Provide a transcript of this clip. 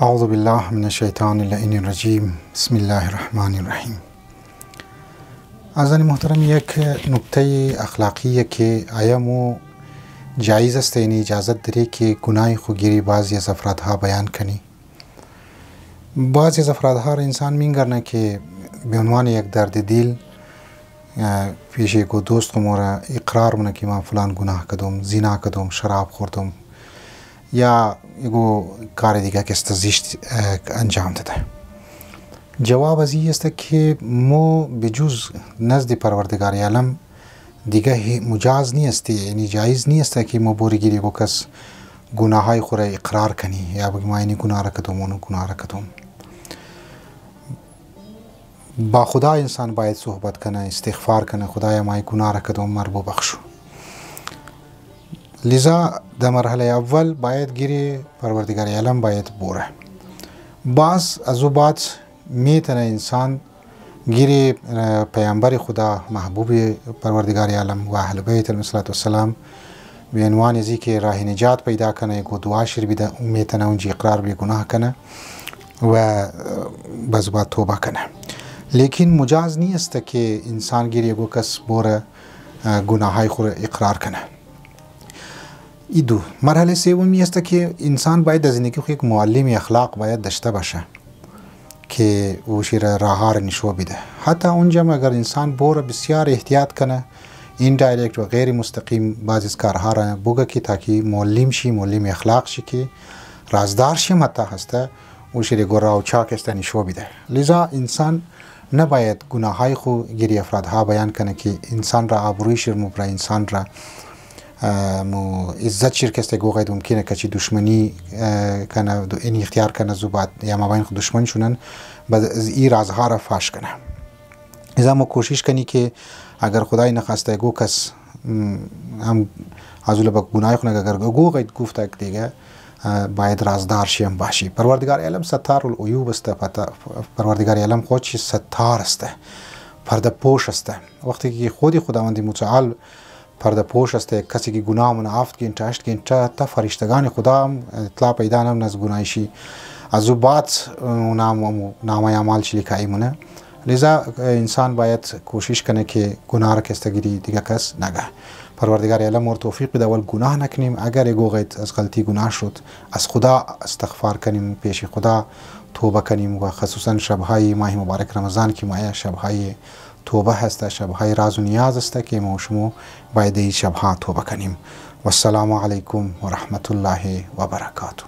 اعوذ بالله من الشیطان اللعین الرجیم. بسم الله الرحمن الرحیم. عزیزان محترم، یک نکته اخلاقیه که آیا مو جایز است، یعنی اجازت داره که گناه خوگیری بعضی از افرادها بیان کنی. بعضی از افرادها را انسان میگرنه که به عنوان یک درد دل پیش یک دوست مورا اقرار مونه که من فلان گناه کردم، زنا کردم، شراب خوردم یا یگو کار دیگه که استزیشت انجام داده. جواب از این است که مو بجز نزد پروردگار عالم دیگه مجاز نیست، یعنی جایز نیست که مو بورگیری یگو کس گناه های خود اقرار کنی یا بگی ما اینی گناه را کردم اونو گناه را کردم. با خدا انسان باید صحبت کنه، استغفار کنه، خدایا ما گناه را کردم مرا ببخشو. لذا در مرحله اول باید گیری پروردگار عالم باید بوره. باز از او بعد میتونه انسان گیری پیامبر خدا محبوب پروردگار عالم و اهل بیت علیهم السلام به عنوان ازی که راه نجات پیدا کنه، یک دعا شیر بیده، میتونه اونجا اقرار به گناه کنه و باز بعد توبه کنه. لیکن مجاز نیست که انسان گیری یگو کس بوره گناه های خود اقرار کنه. ای دو مرحله سومی است که انسان باید در زندگی خود یک معلم اخلاق باید داشته باشه که او شیر راه را نشون بده. حتی اونجا اگر انسان بوره بسیار احتیاط کنه، این دایرکت و غیر مستقیم بعضی از کارها را بگه که تاکي معلم شي، معلم اخلاق شي که رازدار شي متا هسته او شیر گورا و چاک است نشون بده. لذا انسان نباید گناه های خو گیری افرادها بیان کنه که انسان را آبروی شیر مبرا انسان را مو عزت شیر کسته گوغید ممکنه که چی دشمنی کنه این اختیار کنه زوبات یا مابین خود دشمن شونن بعد از این رازها را فاش کنه. لذا ما کوشش کنی که اگر خدای نخواسته گو کس هم ازول با گناه خونه اگر گوغید گفته دیگه باید رازدار شیم باشی. پروردگار عالم ستار العیوب است. پروردگار عالم خودش ستار است، پرده پوش است. وقتی که خداوند متعال پرده پوش است، کسی که گناه منعفت که انتشت که تا فرشتگان خدا هم اطلاع پیدا نم نز گناهشی از او بعد نامه اعمال چی لیکایی مونه. لذا انسان باید کوشش کنه که گناه را کستگیری دیگه کس نگه. پروردگار عالم اور توفیق بده اول گناه نکنیم. اگر یگو غیت از غلطی گناه شد از خدا استغفار کنیم، پیش خدا توبه کنیم و خصوصا شبهای ماه مبارک رمضان که ماه شبهای توبه هست، شبهای راز و نیاز است که ما شما باید این شبها توبه کنیم. و السلام علیکم و رحمت الله و برکاته.